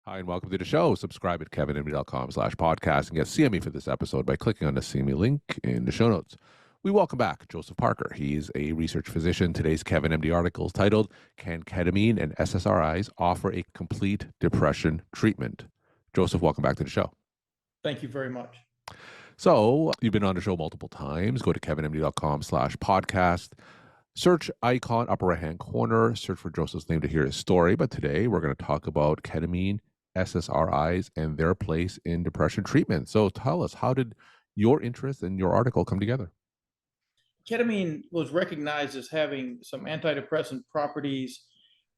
Hi, and welcome to the show. Subscribe at kevinmd.com/podcast and get CME for this episode by clicking on the CME link in the show notes. We welcome back Joseph Parker. He's a research physician. Today's Kevin MD article is titled, Can Ketamine and SSRIs Offer a Complete Depression Treatment? Joseph, welcome back to the show. Thank you very much. So you've been on the show multiple times. Go to kevinmd.com/podcast. Search icon, upper right-hand corner, search for Joseph's name to hear his story. But today we're going to talk about ketamine, SSRIs, and their place in depression treatment. So tell us, how did your interest in your article come together? Ketamine was recognized as having some antidepressant properties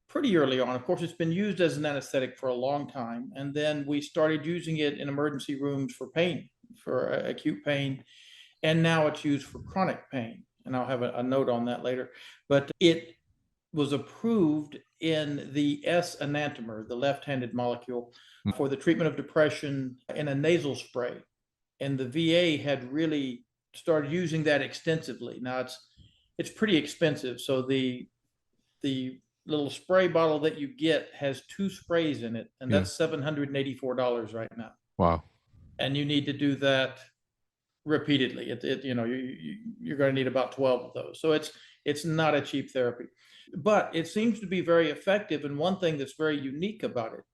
pretty early on. Of course, it's been used as an anesthetic for a long time. And then we started using it in emergency rooms for pain, for acute pain. And now it's used for chronic pain. And I'll have a note on that later. But it was approved in the S-enantiomer, the left-handed molecule, for the treatment of depression in a nasal spray. And the VA had really started using that extensively. Now it's pretty expensive. So the little spray bottle that you get has 2 sprays in it, and that's $784 right now. Wow. And you need to do that repeatedly. You're going to need about 12 of those. So it's not a cheap therapy, but it seems to be very effective. And one thing that's very unique about it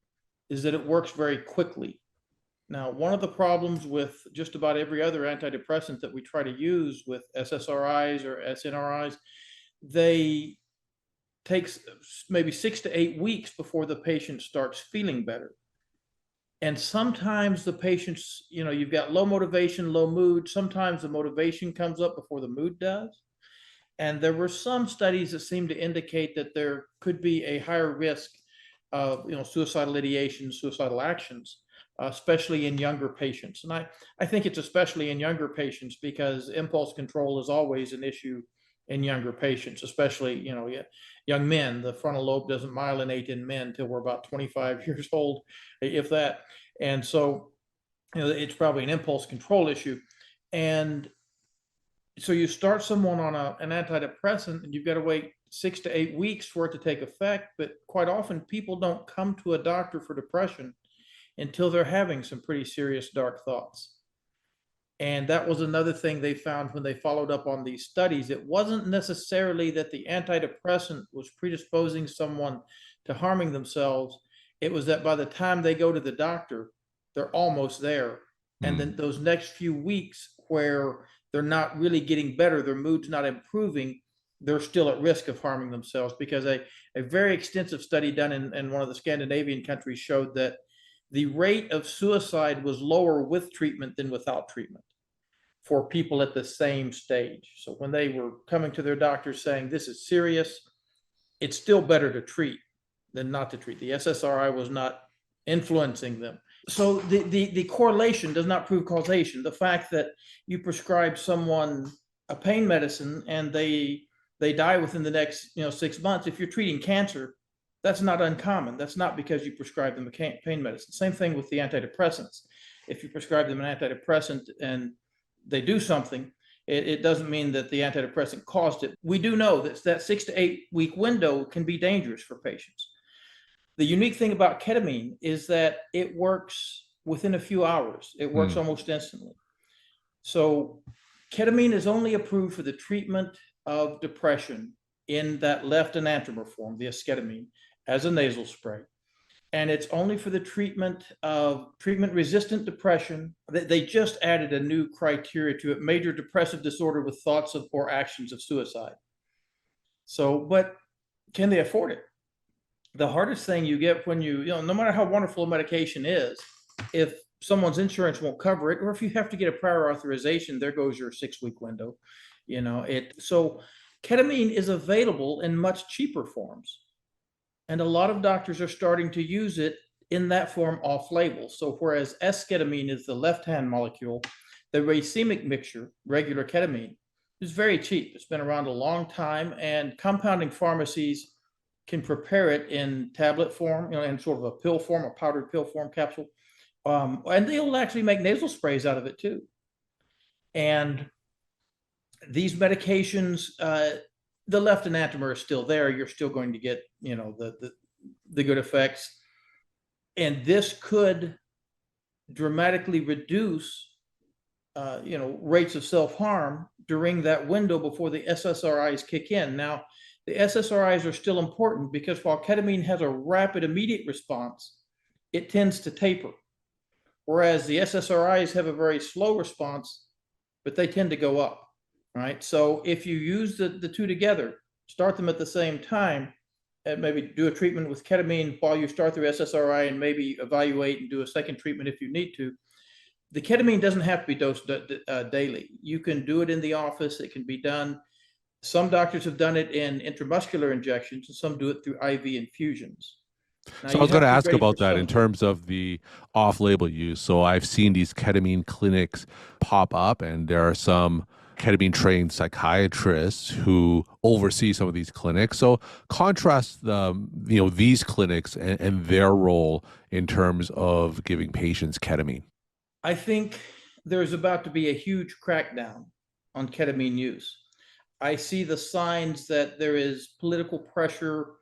is that it works very quickly. Now, one of the problems with just about every other antidepressant that we try to use with SSRIs or SNRIs, they take maybe 6 to 8 weeks before the patient starts feeling better. And sometimes the patients, you've got low motivation, low mood. Sometimes the motivation comes up before the mood does. And there were some studies that seem to indicate that there could be a higher risk of, suicidal ideation, suicidal actions, especially in younger patients. And I think it's especially in younger patients because impulse control is always an issue in younger patients, especially, young men. The frontal lobe doesn't myelinate in men until we're about 25 years old, if that. And so, it's probably an impulse control issue. And so you start someone on an antidepressant and you've got to wait 6 to 8 weeks for it to take effect. But quite often people don't come to a doctor for depression until they're having some pretty serious dark thoughts. And that was another thing they found when they followed up on these studies. It wasn't necessarily that the antidepressant was predisposing someone to harming themselves. It was that by the time they go to the doctor, they're almost there. And then those next few weeks where they're not really getting better, their mood's not improving, they're still at risk of harming themselves, because a very extensive study done in one of the Scandinavian countries showed that the rate of suicide was lower with treatment than without treatment for people at the same stage. So when they were coming to their doctor saying, this is serious, it's still better to treat than not to treat. The SSRI was not influencing them. So the correlation does not prove causation. The fact that you prescribe someone a pain medicine and they die within the next 6 months, if you're treating cancer, that's not uncommon. That's not because you prescribe them a pain medicine. Same thing with the antidepressants. If you prescribe them an antidepressant and they do something, it doesn't mean that the antidepressant caused it. We do know that 6 to 8 week window can be dangerous for patients. The unique thing about ketamine is that it works within a few hours. It works almost instantly. So ketamine is only approved for the treatment of depression in that left enantiomer form, the esketamine, as a nasal spray. And it's only for the treatment of treatment-resistant depression. They just added a new criteria to it: major depressive disorder with thoughts of or actions of suicide. So, but can they afford it? The hardest thing you get when no matter how wonderful a medication is, if someone's insurance won't cover it, or if you have to get a prior authorization, there goes your 6-week window. So ketamine is available in much cheaper forms. And a lot of doctors are starting to use it in that form off-label. So whereas esketamine is the left-hand molecule, the racemic mixture, regular ketamine, is very cheap. It's been around a long time, and compounding pharmacies can prepare it in tablet form, in sort of a pill form, a powdered pill form capsule. And they'll actually make nasal sprays out of it too. And these medications, the left enantiomer is still there. You're still going to get, the good effects. And this could dramatically reduce rates of self-harm during that window before the SSRIs kick in. Now, the SSRIs are still important because while ketamine has a rapid immediate response, it tends to taper. Whereas the SSRIs have a very slow response, but they tend to go up, right? So if you use the two together, start them at the same time, and maybe do a treatment with ketamine while you start through SSRI and maybe evaluate and do a second treatment if you need to. The ketamine doesn't have to be dosed daily. You can do it in the office. It can be done. Some doctors have done it in intramuscular injections, and some do it through IV infusions. Now, So I was you going have to to be ask ready about for that some in of those. terms of the off-label use. So I've seen these ketamine clinics pop up, and there are some ketamine trained psychiatrists who oversee some of these clinics. So contrast these clinics and their role in terms of giving patients ketamine. I think there's about to be a huge crackdown on ketamine use. I see the signs that there is political pressure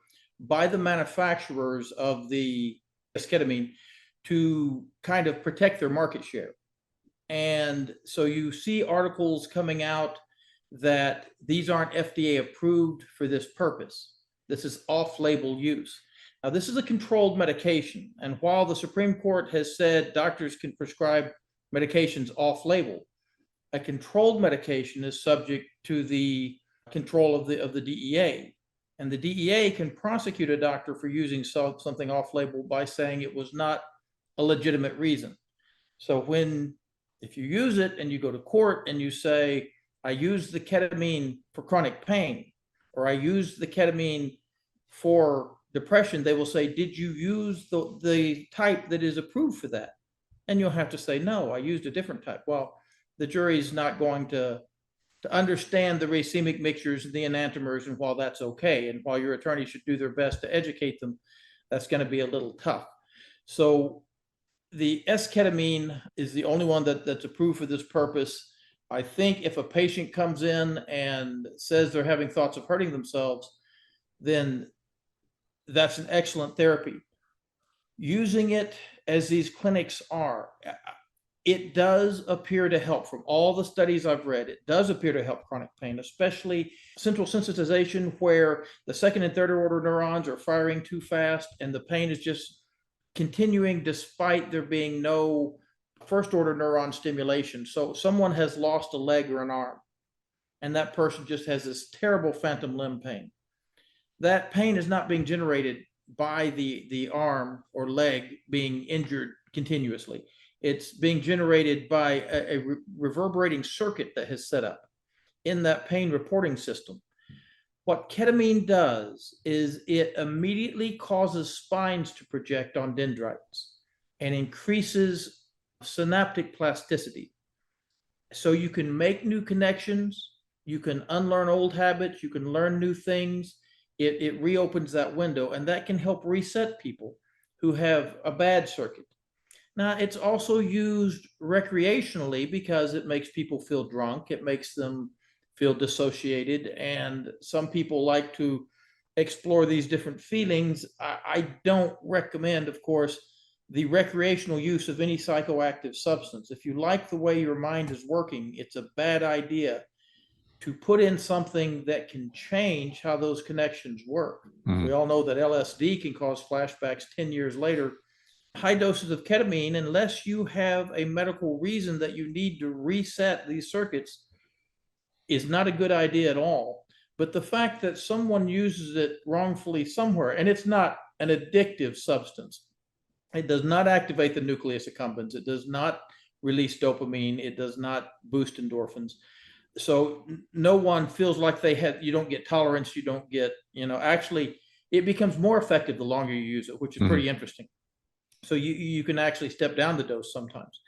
by the manufacturers of the esketamine to kind of protect their market share. And so you see articles coming out that these aren't FDA approved for this purpose. This is off-label use. Now, this is a controlled medication. And while the Supreme Court has said doctors can prescribe medications off-label, a controlled medication is subject to the control of the DEA. And the DEA can prosecute a doctor for using something off-label by saying it was not a legitimate reason. So if you use it and you go to court and you say, I used the ketamine for chronic pain, or I used the ketamine for depression, they will say, did you use the type that is approved for that? And you'll have to say, no, I used a different type. Well, the jury's not going to understand the racemic mixtures and the enantiomers, and while that's okay, and while your attorney should do their best to educate them, that's going to be a little tough. So the esketamine is the only one that's approved for this purpose. I think if a patient comes in and says they're having thoughts of hurting themselves, then that's an excellent therapy. Using it as these clinics are, it does appear to help. From all the studies I've read, it does appear to help chronic pain, especially central sensitization, where the second and third order neurons are firing too fast and the pain is just continuing despite there being no first order neuron stimulation. So someone has lost a leg or an arm, and that person just has this terrible phantom limb pain. That pain is not being generated by the arm or leg being injured continuously. It's being generated by a reverberating circuit that has set up in that pain reporting system. What ketamine does is it immediately causes spines to project on dendrites and increases synaptic plasticity. So you can make new connections, you can unlearn old habits, you can learn new things. It reopens that window, and that can help reset people who have a bad circuit. Now, it's also used recreationally because it makes people feel drunk. It makes them feel dissociated. And some people like to explore these different feelings. I don't recommend, of course, the recreational use of any psychoactive substance. If you like the way your mind is working, it's a bad idea to put in something that can change how those connections work. Mhm. We all know that LSD can cause flashbacks 10 years later. High doses of ketamine, unless you have a medical reason that you need to reset these circuits, is not a good idea at all. But the fact that someone uses it wrongfully somewhere, and it's not an addictive substance, it does not activate the nucleus accumbens, it does not release dopamine, it does not boost endorphins. So no one feels like you don't get tolerance, you don't get, actually, it becomes more effective the longer you use it, which is pretty interesting. So you can actually step down the dose sometimes.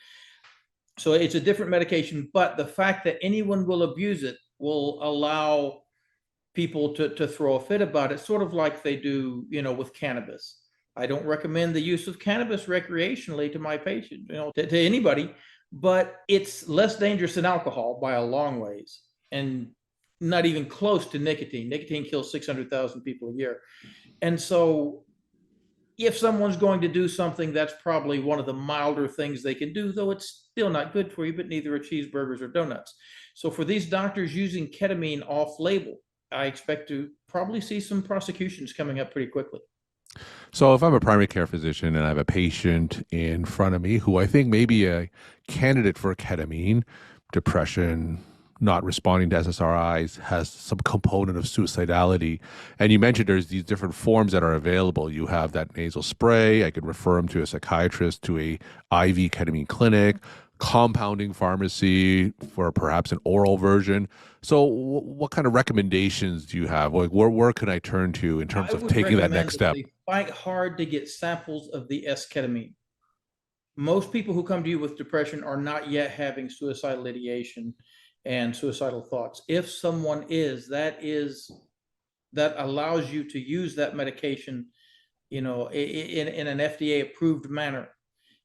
So it's a different medication, but the fact that anyone will abuse it will allow people to throw a fit about it, sort of like they do, with cannabis. I don't recommend the use of cannabis recreationally to my patients, to anybody, but it's less dangerous than alcohol by a long ways, and not even close to nicotine. Nicotine kills 600,000 people a year. And so if someone's going to do something, that's probably one of the milder things they can do, though it's still not good for you, but neither are cheeseburgers or donuts. So for these doctors using ketamine off label, I expect to probably see some prosecutions coming up pretty quickly. So if I'm a primary care physician and I have a patient in front of me who I think may be a candidate for ketamine, depression, not responding to SSRIs, has some component of suicidality. And you mentioned there's these different forms that are available. You have that nasal spray. I could refer them to a psychiatrist, to a IV ketamine clinic, compounding pharmacy for perhaps an oral version. So what kind of recommendations do you have? Like where can I turn to in terms I of would taking that recommend next that step? they fight hard to get samples of the esketamine. Most people who come to you with depression are not yet having suicidal ideation and suicidal thoughts. If someone is, that allows you to use that medication, in an FDA approved manner.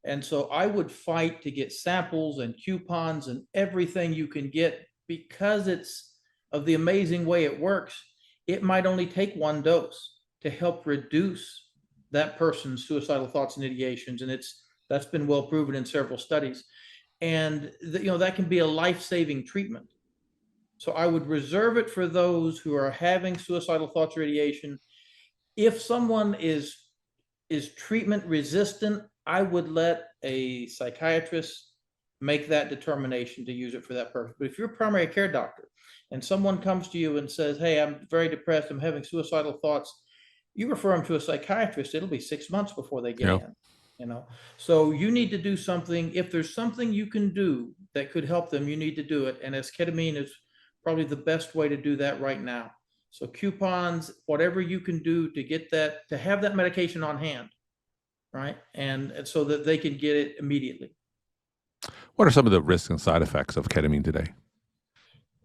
And so I would fight to get samples and coupons and everything you can get, because it's of the amazing way it works. It might only take one dose to help reduce that person's suicidal thoughts and ideations. And that's been well proven in several studies. And that can be a life-saving treatment. So I would reserve it for those who are having suicidal thoughts or ideation. If someone is treatment resistant, I would let a psychiatrist make that determination to use it for that purpose. But if you're a primary care doctor and someone comes to you and says, hey, I'm very depressed, I'm having suicidal thoughts, you refer them to a psychiatrist, it'll be 6 months before they get Yeah. in. So you need to do something. If there's something you can do that could help them, you need to do it. And esketamine is probably the best way to do that right now. So coupons, whatever you can do to get that, to have that medication on hand, right? And so that they can get it immediately. What are some of the risks and side effects of ketamine today?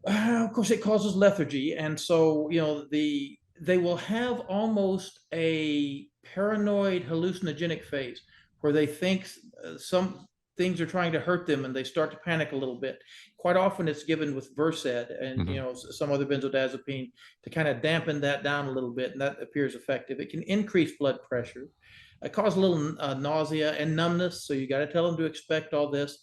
Of course, it causes lethargy. And so, they will have almost a paranoid hallucinogenic phase where they think some things are trying to hurt them and they start to panic a little bit. Quite often it's given with Versed and, some other benzodiazepine to kind of dampen that down a little bit, and that appears effective. It can increase blood pressure, cause a little nausea and numbness. So you got to tell them to expect all this.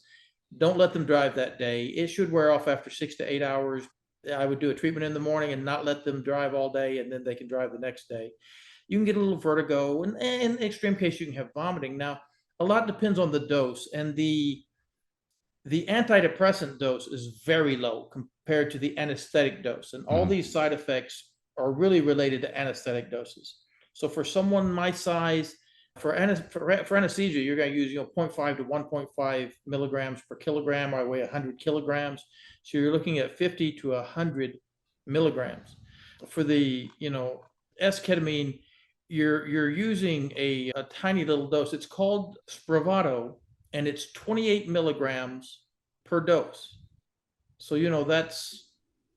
Don't let them drive that day. It should wear off after 6 to 8 hours. I would do a treatment in the morning and not let them drive all day, and then they can drive the next day. You can get a little vertigo, and in extreme case, you can have vomiting. Now, a lot depends on the dose, and the antidepressant dose is very low compared to the anesthetic dose, and all these side effects are really related to anesthetic doses. So for someone my size, for anesthesia, you're going to use 0.5 to 1.5 milligrams per kilogram. I weigh 100 kilograms, so you're looking at 50 to 100 milligrams. For the esketamine, you're using a tiny little dose. It's called Spravato, and it's 28 milligrams per dose. So that's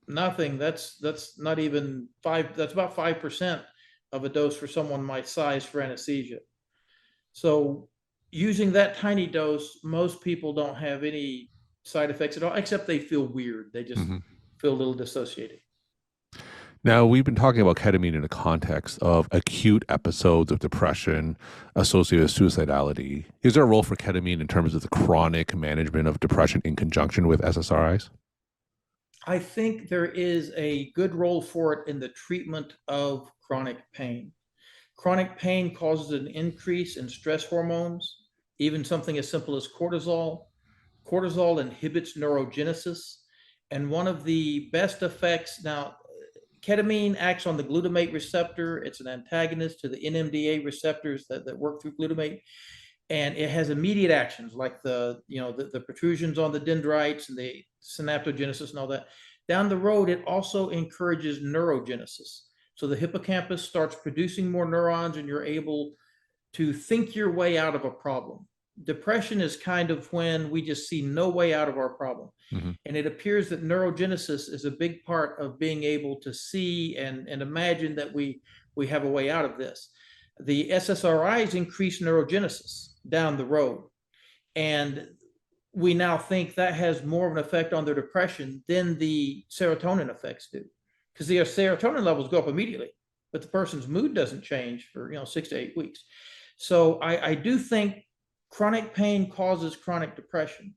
nothing. That's not even five. That's about 5% of a dose for someone my size for anesthesia. So using that tiny dose, most people don't have any side effects at all, except they feel weird. They just feel a little dissociated. Now, we've been talking about ketamine in the context of acute episodes of depression associated with suicidality. Is there a role for ketamine in terms of the chronic management of depression in conjunction with SSRIs? I think there is a good role for it in the treatment of chronic pain. Chronic pain causes an increase in stress hormones, even something as simple as cortisol. Cortisol inhibits neurogenesis. And one of the best effects, now, ketamine acts on the glutamate receptor. It's an antagonist to the NMDA receptors that work through glutamate. And it has immediate actions like the protrusions on the dendrites and the synaptogenesis and all that. Down the road, it also encourages neurogenesis. So the hippocampus starts producing more neurons, and you're able to think your way out of a problem. Depression is kind of when we just see no way out of our problem. And it appears that neurogenesis is a big part of being able to see and imagine that we have a way out of this. The SSRIs increase neurogenesis down the road. And we now think that has more of an effect on their depression than the serotonin effects do. Because the serotonin levels go up immediately, but the person's mood doesn't change for 6 to 8 weeks. So I do think chronic pain causes chronic depression.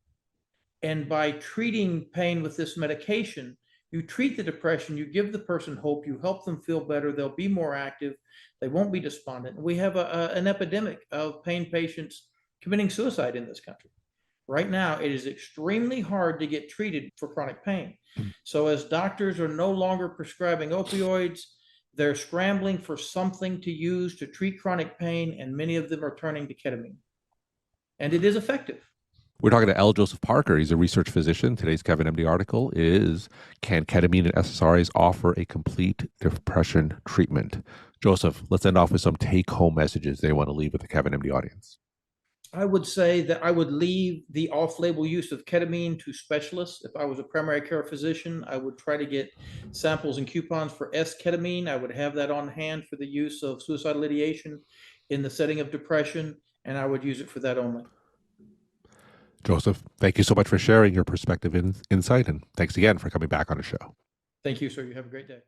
And by treating pain with this medication, you treat the depression, you give the person hope, you help them feel better, they'll be more active, they won't be despondent. We have an epidemic of pain patients committing suicide in this country. Right now, it is extremely hard to get treated for chronic pain. So as doctors are no longer prescribing opioids, they're scrambling for something to use to treat chronic pain, and many of them are turning to ketamine. And it is effective. We're talking to L. Joseph Parker. He's a research physician. Today's Kevin MD article is, Can Ketamine and SSRIs Offer a Complete Depression Treatment? Joseph, let's end off with some take-home messages they want to leave with the Kevin MD audience. I would say that I would leave the off-label use of ketamine to specialists. If I was a primary care physician, I would try to get samples and coupons for Esketamine. I would have that on hand for the use of suicidal ideation in the setting of depression, and I would use it for that only. Joseph, thank you so much for sharing your perspective and insight, and thanks again for coming back on the show. Thank you, sir. You have a great day.